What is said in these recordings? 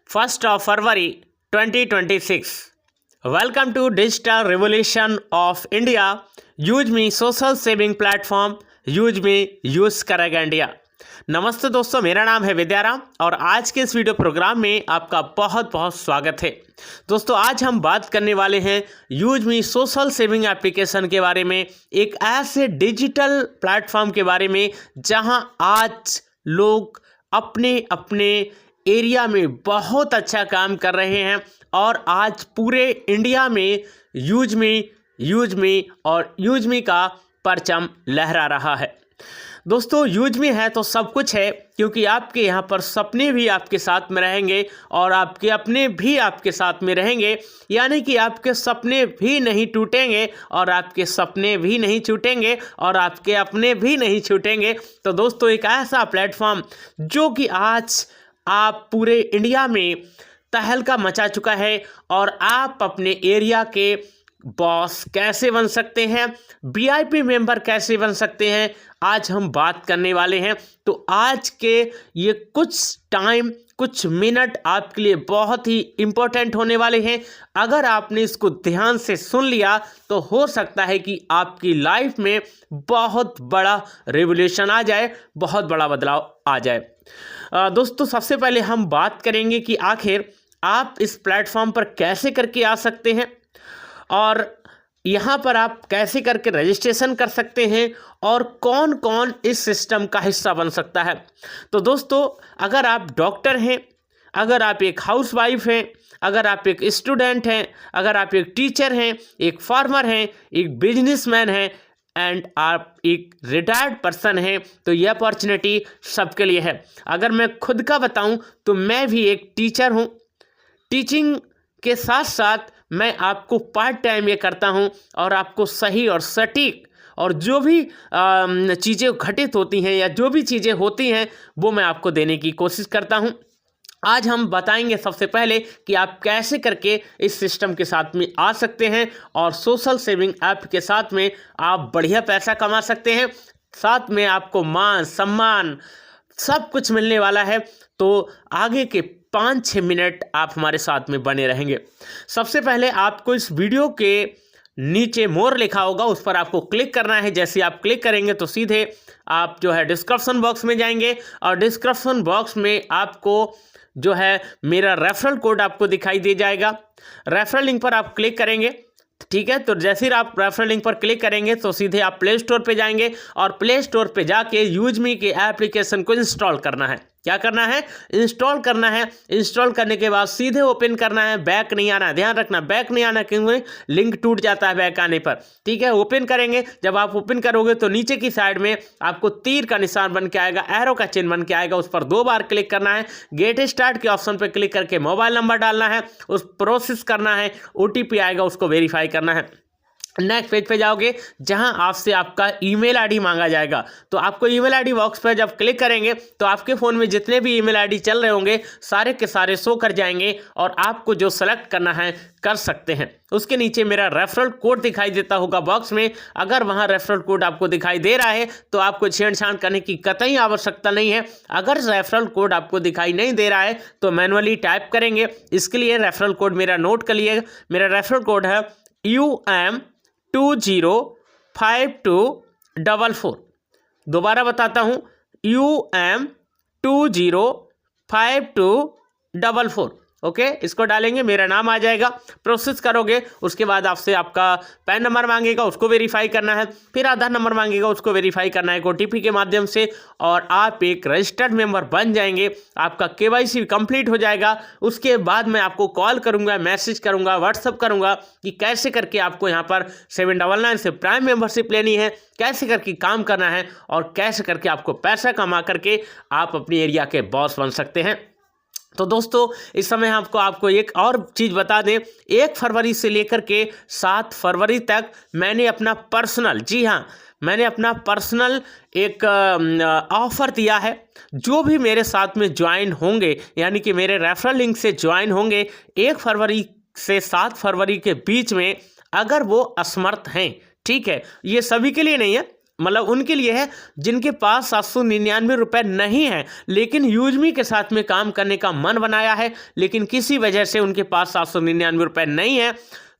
1st of February 2026. Welcome to Digital Revolution of India. Use me social saving platform use me use करेगा India. नमस्ते दोस्तों, मेरा नाम है विद्याराम और आज के इस वीडियो प्रोग्राम में आपका बहुत बहुत स्वागत है। दोस्तों, आज हम बात करने वाले हैं use me social saving application के बारे में, एक ऐसे डिजिटल प्लेटफॉर्म के बारे में जहां आज लोग अपने अपने एरिया में बहुत अच्छा काम कर रहे हैं और आज पूरे इंडिया में यूज मी और यूज मी का परचम लहरा रहा है। दोस्तों, यूज मी है तो सब कुछ है, क्योंकि आपके यहाँ पर सपने भी आपके साथ में रहेंगे और आपके अपने भी आपके साथ में रहेंगे, यानी कि आपके सपने भी नहीं टूटेंगे और आपके सपने भी नहीं छूटेंगे और आपके अपने भी नहीं छूटेंगे। तो दोस्तों, एक ऐसा प्लेटफॉर्म जो कि आज आप पूरे इंडिया में तहलका मचा चुका है और आप अपने एरिया के बॉस कैसे बन सकते हैं, वीआईपी मेंबर कैसे बन सकते हैं, आज हम बात करने वाले हैं। तो आज के ये कुछ मिनट आपके लिए बहुत ही इम्पोर्टेंट होने वाले हैं। अगर आपने इसको ध्यान से सुन लिया तो हो सकता है कि आपकी लाइफ में बहुत बड़ा रिवॉल्यूशन आ जाए, बहुत बड़ा बदलाव आ जाए। दोस्तों, सबसे पहले हम बात करेंगे कि आखिर आप इस प्लेटफॉर्म पर कैसे करके आ सकते हैं और यहाँ पर आप कैसे करके रजिस्ट्रेशन कर सकते हैं और कौन कौन इस सिस्टम का हिस्सा बन सकता है। तो दोस्तों, अगर आप डॉक्टर हैं, अगर आप एक हाउसवाइफ हैं, अगर आप एक स्टूडेंट हैं, अगर आप एक टीचर हैं, एक फार्मर हैं, एक बिजनेसमैन हैं एंड आप एक रिटायर्ड पर्सन हैं, तो यह अपॉर्चुनिटी सबके लिए है। अगर मैं खुद का बताऊं तो मैं भी एक टीचर हूं। टीचिंग के साथ साथ मैं आपको पार्ट टाइम ये करता हूं और आपको सही और सटीक और जो भी चीज़ें घटित होती हैं या जो भी चीज़ें होती हैं वो मैं आपको देने की कोशिश करता हूं। आज हम बताएंगे सबसे पहले कि आप कैसे करके इस सिस्टम के साथ में आ सकते हैं और सोशल सेविंग ऐप के साथ में आप बढ़िया पैसा कमा सकते हैं, साथ में आपको मान सम्मान सब कुछ मिलने वाला है। तो आगे के 5-6 मिनट आप हमारे साथ में बने रहेंगे। सबसे पहले आपको इस वीडियो के नीचे मोर लिखा होगा, उस पर आपको क्लिक करना है। जैसे आप क्लिक करेंगे तो सीधे आप जो है डिस्क्रिप्शन बॉक्स में जाएंगे और डिस्क्रिप्शन बॉक्स में आपको जो है मेरा रेफरल कोड आपको दिखाई दे जाएगा। रेफरल लिंक पर आप क्लिक करेंगे, ठीक है। तो जैसे ही आप रेफरल लिंक पर क्लिक करेंगे तो सीधे आप प्ले स्टोर पे जाएंगे और प्ले स्टोर पे जाके यूज मी के एप्लीकेशन को इंस्टॉल करना है। क्या करना है? इंस्टॉल करना है। इंस्टॉल करने के बाद सीधे ओपन करना है, बैक नहीं आना। ध्यान रखना, बैक नहीं आना, क्योंकि लिंक टूट जाता है बैक आने पर, ठीक है। ओपन करेंगे, जब आप ओपन करोगे तो नीचे की साइड में आपको तीर का निशान बन के आएगा, एरो का चिन्ह बन के आएगा, उस पर 2 बार क्लिक करना है। गेट स्टार्ट के ऑप्शन पर क्लिक करके मोबाइल नंबर डालना है, उस प्रोसेस करना है, ओटीपी आएगा, उसको वेरीफाई करना है। नेक्स्ट पेज पे जाओगे जहां आपसे आपका ईमेल आईडी मांगा जाएगा। तो आपको ईमेल आईडी बॉक्स पर जब क्लिक करेंगे तो आपके फ़ोन में जितने भी ईमेल आईडी चल रहे होंगे सारे के सारे शो कर जाएंगे और आपको जो सेलेक्ट करना है कर सकते हैं। उसके नीचे मेरा रेफरल कोड दिखाई देता होगा बॉक्स में। अगर वहां रेफरल कोड आपको दिखाई दे रहा है तो आपको छेड़छाड़ करने की कतई आवश्यकता नहीं है। अगर रेफरल कोड आपको दिखाई नहीं दे रहा है तो मैनुअली टाइप करेंगे। इसके लिए रेफरल कोड मेरा नोट कर लिए। मेरा रेफरल कोड है UM205244। दोबारा बताता हूँ, UM205244। ओके, इसको डालेंगे, मेरा नाम आ जाएगा। प्रोसेस करोगे, उसके बाद आपसे आपका पैन नंबर मांगेगा, उसको वेरीफाई करना है। फिर आधार नंबर मांगेगा, उसको वेरीफाई करना है ओटीपी के माध्यम से और आप एक रजिस्टर्ड मेंबर बन जाएंगे। आपका केवाईसी कंप्लीट हो जाएगा। उसके बाद मैं आपको कॉल करूंगा, मैसेज करूंगा, व्हाट्सअप करूंगा कि कैसे करके आपको यहाँ पर 799 से प्राइम मेंबरशिप लेनी है, कैसे करके काम करना है और कैसे करके आपको पैसा कमा करके आप अपनी एरिया के बॉस बन सकते हैं। तो दोस्तों, इस समय आपको एक और चीज़ बता दें, 1 फरवरी से लेकर के 7 फरवरी तक मैंने अपना पर्सनल, जी हाँ, मैंने अपना पर्सनल एक ऑफ़र दिया है। जो भी मेरे साथ में ज्वाइन होंगे, यानी कि मेरे रेफरल लिंक से ज्वाइन होंगे 1 फरवरी से 7 फरवरी के बीच में, अगर वो असमर्थ हैं, ठीक है, ये सभी के लिए नहीं है, मतलब उनके लिए है जिनके पास 799 रुपये नहीं है, लेकिन यूजमी के साथ में काम करने का मन बनाया है, लेकिन किसी वजह से उनके पास 799 रुपये नहीं है,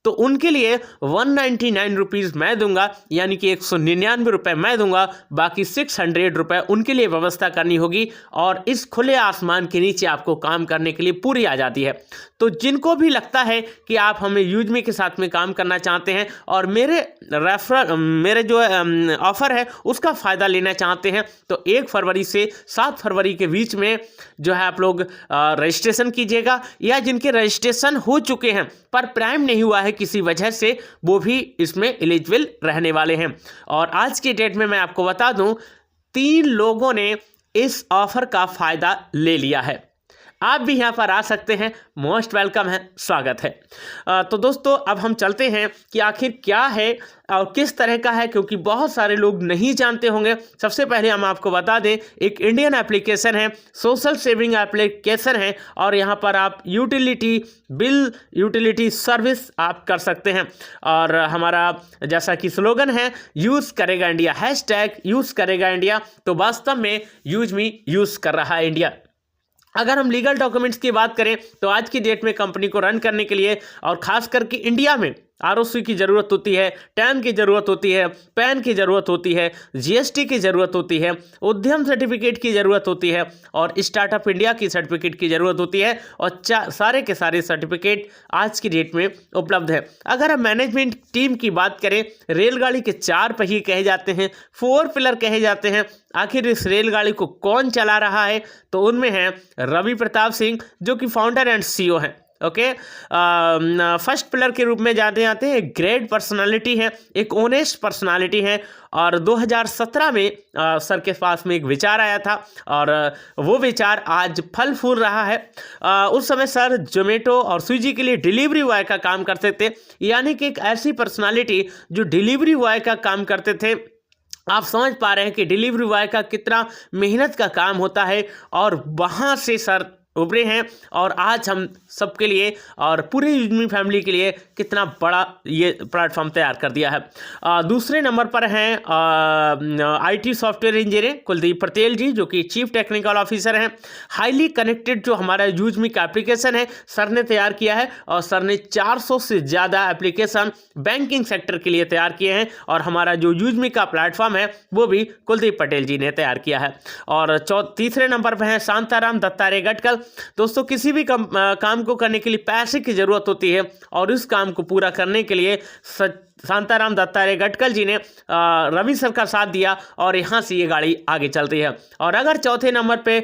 तो उनके लिए 199 रुपीज़ मैं दूंगा, यानी कि 199 रुपये मैं दूंगा, बाकी 600 रुपये उनके लिए व्यवस्था करनी होगी। और इस खुले आसमान के नीचे आपको काम करने के लिए पूरी आज़ादी है। तो जिनको भी लगता है कि आप हमें यूजमी के साथ में काम करना चाहते हैं और मेरे जो ऑफ़र है उसका फ़ायदा लेना चाहते हैं, तो 1 फरवरी से 7 फरवरी के बीच में जो है आप लोग रजिस्ट्रेशन कीजिएगा, या जिनके रजिस्ट्रेशन हो चुके हैं पर प्राइम नहीं हुआ है किसी वजह से, वो भी इसमें एलिजिबल रहने वाले हैं। और आज की डेट में मैं आपको बता दूं, 3 लोगों ने इस ऑफर का फ़ायदा ले लिया है। आप भी यहाँ पर आ सकते हैं, मोस्ट वेलकम है, स्वागत है। तो दोस्तों अब हम चलते हैं कि आखिर क्या है और किस तरह का है, क्योंकि बहुत सारे लोग नहीं जानते होंगे। सबसे पहले हम आपको बता दें, एक इंडियन एप्लीकेशन है, सोशल सेविंग एप्लीकेशन है, और यहाँ पर आप यूटिलिटी सर्विस आप कर सकते हैं। और हमारा जैसा कि स्लोगन है, यूज़ करेगा इंडिया, हैशटैग यूज़ करेगा इंडिया, तो वास्तव में यूजमी यूज़ कर रहा है इंडिया। अगर हम लीगल डॉक्यूमेंट्स की बात करें तो आज की डेट में कंपनी को रन करने के लिए और ख़ास करके इंडिया में आरओसी की ज़रूरत होती है, टैन की ज़रूरत होती है, पैन की ज़रूरत होती है, जीएसटी की ज़रूरत होती है, उद्यम सर्टिफिकेट की ज़रूरत होती है, और स्टार्टअप इंडिया की सर्टिफिकेट की ज़रूरत होती है, और सारे के सारे सर्टिफिकेट आज की डेट में उपलब्ध है। अगर हम मैनेजमेंट टीम की बात करें, रेलगाड़ी के 4 पहिए कहे जाते हैं, 4 पिलर कहे जाते हैं। आखिर इस रेलगाड़ी को कौन चला रहा है, तो उनमें हैं रवि प्रताप सिंह, जो कि फाउंडर एंड सीईओ हैं। ओके, फर्स्ट पिलर के रूप में जाते हैं, एक ग्रेट पर्सनालिटी है, एक ऑनेस्ट पर्सनालिटी है, और 2017 में सर के पास में एक विचार आया था, और वो विचार आज फल फूल रहा है। उस समय सर जोमेटो और स्विगी के लिए डिलीवरी बॉय का काम करते थे, यानी कि एक ऐसी पर्सनालिटी जो डिलीवरी बॉय का काम करते थे। आप समझ पा रहे हैं कि डिलीवरी बॉय का कितना मेहनत का काम होता है, और वहाँ से सर उभरे हैं, और आज हम सबके लिए और पूरे यूजमी फैमिली के लिए कितना बड़ा ये प्लेटफॉर्म तैयार कर दिया है। दूसरे नंबर पर हैं IT software engineer Kuldeep Patel ji, जो कि चीफ टेक्निकल ऑफिसर हैं। हाईली कनेक्टेड जो हमारा यूजमी का एप्लीकेशन है, सर ने तैयार किया है, और सर ने 400 से ज़्यादा एप्लीकेशन बैंकिंग सेक्टर के लिए तैयार किए हैं, और हमारा जो यूजमी का प्लेटफॉर्म है वो भी कुलदीप पटेल जी ने तैयार किया है। और तीसरे नंबर पर हैं शांताराम दत्तात्रेय गटकल। दोस्तों, किसी भी काम को करने के लिए पैसे की ज़रूरत होती है, और इस काम को पूरा करने के लिए शांताराम दत्तात्रेय गटकल जी ने रवि सर का साथ दिया, और यहाँ से ये गाड़ी आगे चलती है। और अगर चौथे नंबर पे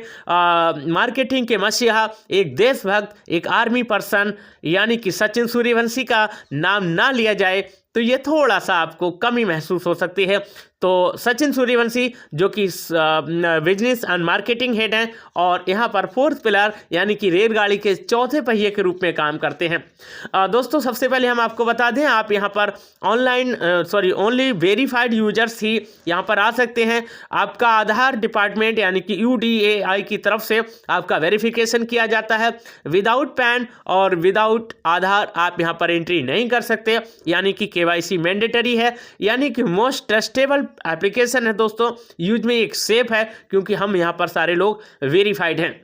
मार्केटिंग के मसीहा, एक देशभक्त, एक आर्मी पर्सन, यानी कि सचिन सूर्यवंशी का नाम ना लिया जाए तो ये थोड़ा सा आपको कमी महसूस हो सकती है। तो सचिन सूर्यवंशी जो कि बिजनेस एंड मार्केटिंग हेड हैं, और यहाँ पर 4th पिलर यानी कि रेलगाड़ी के चौथे पहिए के रूप में काम करते हैं। दोस्तों, सबसे पहले हम आपको बता दें, आप यहाँ पर ओनली वेरीफाइड यूजर्स ही यहाँ पर आ सकते हैं। आपका आधार डिपार्टमेंट यानी कि UDAI की तरफ से आपका वेरिफिकेशन किया जाता है। विदाउट पैन और विदाउट आधार आप यहाँ पर एंट्री नहीं कर सकते, यानी कि KYC मैंडेटरी है, यानी कि मोस्ट ट्रस्टेबल एप्लीकेशन है। दोस्तों, यूज में एक सेफ है, क्योंकि हम यहाँ पर सारे लोग वेरीफाइड हैं।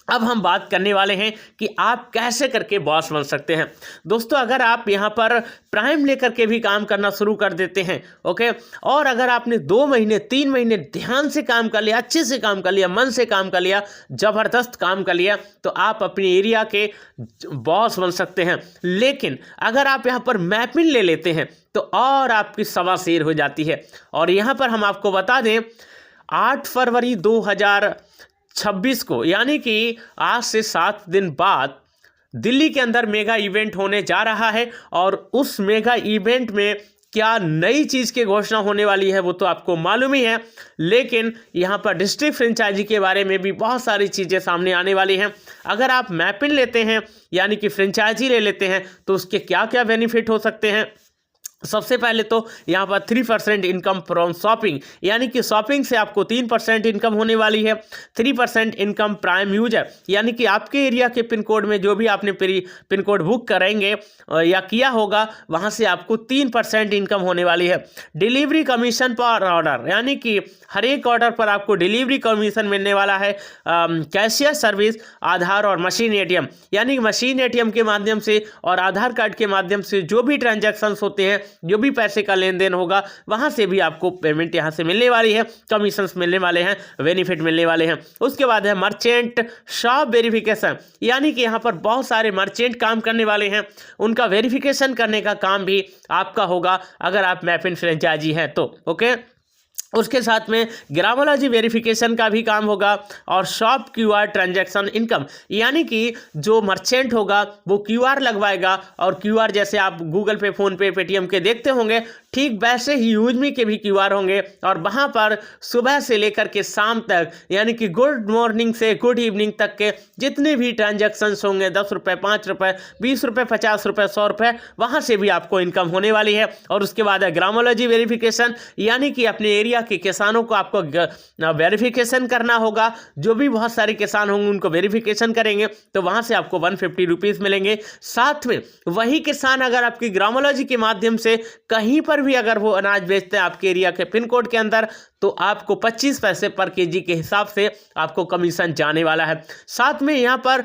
अब हम बात करने वाले हैं कि आप कैसे करके बॉस बन सकते हैं। दोस्तों, अगर आप यहाँ पर प्राइम लेकर के भी काम करना शुरू कर देते हैं, ओके, और अगर आपने 2 महीने 3 महीने ध्यान से काम कर लिया, अच्छे से काम कर लिया, मन से काम कर लिया, ज़बरदस्त काम कर लिया, तो आप अपने एरिया के बॉस बन सकते हैं। लेकिन अगर आप यहाँ पर मैपिंग ले लेते हैं तो और आपकी सवा शेर हो जाती है। और यहाँ पर हम आपको बता दें, 8 फरवरी 2026 को, यानी कि आज से 7 दिन बाद दिल्ली के अंदर मेगा इवेंट होने जा रहा है। और उस मेगा इवेंट में क्या नई चीज़ की घोषणा होने वाली है वो तो आपको मालूम ही है, लेकिन यहाँ पर डिस्ट्रिक्ट फ्रेंचाइजी के बारे में भी बहुत सारी चीज़ें सामने आने वाली हैं। अगर आप मैपिंग लेते हैं यानी कि फ्रेंचाइजी ले लेते हैं तो उसके क्या क्या बेनिफिट हो सकते हैं, सबसे पहले तो यहाँ पर 3% इनकम फ्रॉम शॉपिंग, यानी कि शॉपिंग से आपको 3% इनकम होने वाली है। 3% इनकम प्राइम यूजर, यानी कि आपके एरिया के पिन कोड में जो भी आपने पिन कोड बुक करेंगे या किया होगा वहाँ से आपको 3% इनकम होने वाली है। डिलीवरी कमीशन पर ऑर्डर, यानी कि हर एक ऑर्डर पर आपको डिलीवरी कमीशन मिलने वाला है। कैशियर सर्विस, आधार और मशीन ATM, यानी कि मशीन ATM के माध्यम से और आधार कार्ड के माध्यम से जो भी ट्रांजैक्शंस होते हैं, जो भी पैसे का लेन देन होगा वहाँ से भी आपको पेमेंट यहाँ से मिलने वाली है, कमीशंस मिलने वाले हैं, बेनिफिट मिलने वाले हैं। उसके बाद है मर्चेंट शॉप वेरिफिकेशन, यानी कि यहाँ पर बहुत सारे मर्चेंट काम करने वाले हैं, उनका वेरिफिकेशन करने का काम भी आपका होगा अगर आप मैपिन फ्रेंचाइजी हैं तो। ओके, उसके साथ में ग्रामोलॉजी वेरिफिकेशन का भी काम होगा और शॉप QR ट्रांजैक्शन इनकम, यानी कि जो मर्चेंट होगा वो QR लगवाएगा और QR जैसे आप गूगल पे, फ़ोन पे, पेटीएम के देखते होंगे, ठीक वैसे ही यूजमी के भी QR होंगे और वहाँ पर सुबह से लेकर के शाम तक, यानी कि गुड मॉर्निंग से गुड इवनिंग तक के जितने भी ट्रांजैक्शंस होंगे, 10 रुपये, 5 रुपये, 20 रुपये, 50 रुपये, 100 रुपये, वहाँ से भी आपको इनकम होने वाली है। और उसके बाद है ग्रामोलॉजी वेरिफिकेशन, यानी कि अपने एरिया के किसानों को आपको वेरिफिकेशन करना होगा। जो भी बहुत सारे किसान होंगे उनको वेरिफिकेशन करेंगे तो वहाँ से आपको 150 रुपीज़ मिलेंगे। साथ में वही किसान अगर आपकी ग्रामोलॉजी के माध्यम से कहीं पर भी अगर वो अनाज बेचते हैं आपके एरिया के पिन कोड के अंदर, तो आपको 25 पैसे पर केजी के हिसाब से आपको कमीशन जाने वाला है। साथ में यहाँ पर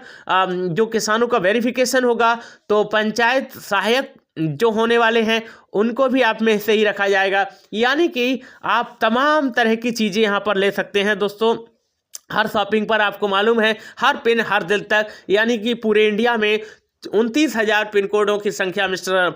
जो किसानों का वेरिफिकेशन होगा तो पंचायत सहायक जो होने वाले हैं उनको भी आप में से ही रखा जाएगा, यानी कि आप तमाम तरह की चीज़ें यहाँ पर ले सकते हैं दोस्तों। हर शॉपिंग पर आपको मालूम है हर पिन हर दिल तक, यानी कि पूरे इंडिया में 29,000 पिन कोडों की संख्या मिस्टर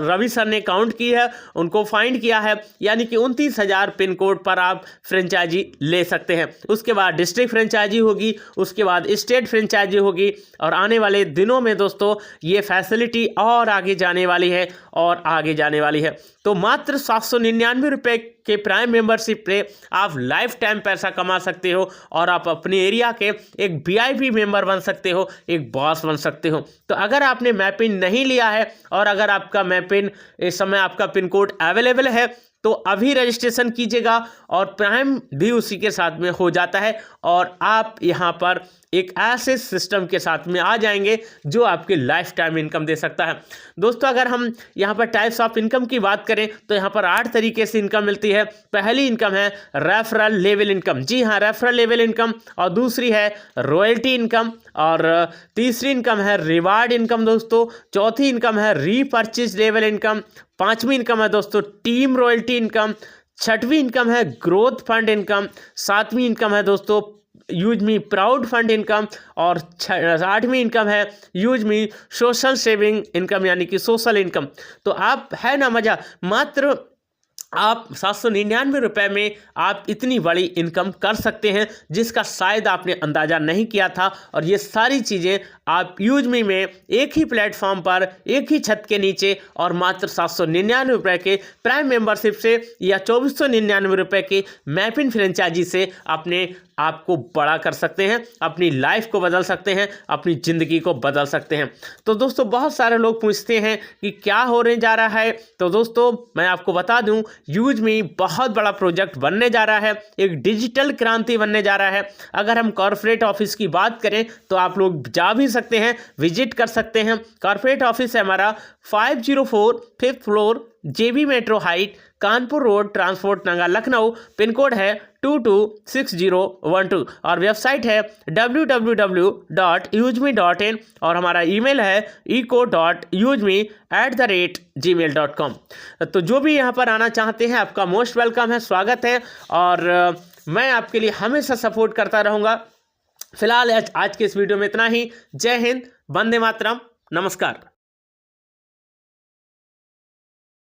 रवि सर ने काउंट की है, उनको फाइंड किया है, यानी कि 29,000 पिन कोड पर आप फ्रेंचाइजी ले सकते हैं। उसके बाद डिस्ट्रिक्ट फ्रेंचाइजी होगी, उसके बाद स्टेट फ्रेंचाइजी होगी और आने वाले दिनों में दोस्तों ये फैसिलिटी और आगे जाने वाली है और आगे जाने वाली है। तो मात्र 799 रुपये के प्राइम मेंबरशिप पे आप लाइफ टाइम पैसा कमा सकते हो और आप अपने एरिया के एक VIP मेंबर बन सकते हो, एक बॉस बन सकते हो। तो अगर आपने मैपिन नहीं लिया है और अगर आपका मैपिन इस समय आपका पिन कोड अवेलेबल है तो अभी रजिस्ट्रेशन कीजिएगा और प्राइम भी उसी के साथ में हो जाता है और आप यहाँ पर एक ऐसे सिस्टम के साथ में आ जाएंगे जो आपकी लाइफ टाइम इनकम दे सकता है। दोस्तों अगर हम यहाँ पर टाइप्स ऑफ इनकम की बात करें तो यहाँ पर 8 तरीके से इनकम मिलती है। पहली इनकम है रेफरल लेवल इनकम, जी हाँ रेफरल लेवल इनकम, और दूसरी है रॉयल्टी इनकम, और तीसरी इनकम है रिवार्ड इनकम दोस्तों, चौथी इनकम है रीपर्चेज लेवल इनकम, पांचवी इनकम है दोस्तों टीम रॉयल्टी इनकम, छठवीं इनकम है ग्रोथ फंड इनकम, सातवीं इनकम है दोस्तों use me proud fund income, और आठवीं इनकम है use me social saving income, यानी कि सोशल इनकम। तो आप है ना मजा, मात्र आप 799 रुपये में आप इतनी बड़ी इनकम कर सकते हैं जिसका शायद आपने अंदाज़ा नहीं किया था। और ये सारी चीज़ें आप यूजमी में एक ही प्लेटफॉर्म पर एक ही छत के नीचे और मात्र 799 रुपये के प्राइम मेंबरशिप से या 2499 रुपये के मैपिन फ्रेंचाइजी से अपने आपको बड़ा कर सकते हैं, अपनी लाइफ को बदल सकते हैं, अपनी ज़िंदगी को बदल सकते हैं। तो दोस्तों बहुत सारे लोग पूछते हैं कि क्या होने जा रहा है, तो दोस्तों मैं आपको बता दूं यूजमी बहुत बड़ा प्रोजेक्ट बनने जा रहा है, एक डिजिटल क्रांति बनने जा रहा है। अगर हम कॉर्पोरेट ऑफिस की बात करें तो आप लोग जा भी सकते हैं, विजिट कर सकते हैं। कॉर्पोरेट ऑफिस है हमारा 504 5th floor JB metro height, Kanpur road, transport Nagar, Lucknow. Pin code है 226012 और वेबसाइट है www.udemy.in और हमारा ईमेल है eco.udemy@gmail.com। तो जो भी यहाँ पर आना चाहते हैं आपका मोस्ट वेलकम है, स्वागत है और मैं आपके लिए हमेशा सपोर्ट करता रहूँगा। फिलहाल आज के इस वीडियो में इतना ही। जय हिंद, वंदे मातरम, नमस्कार।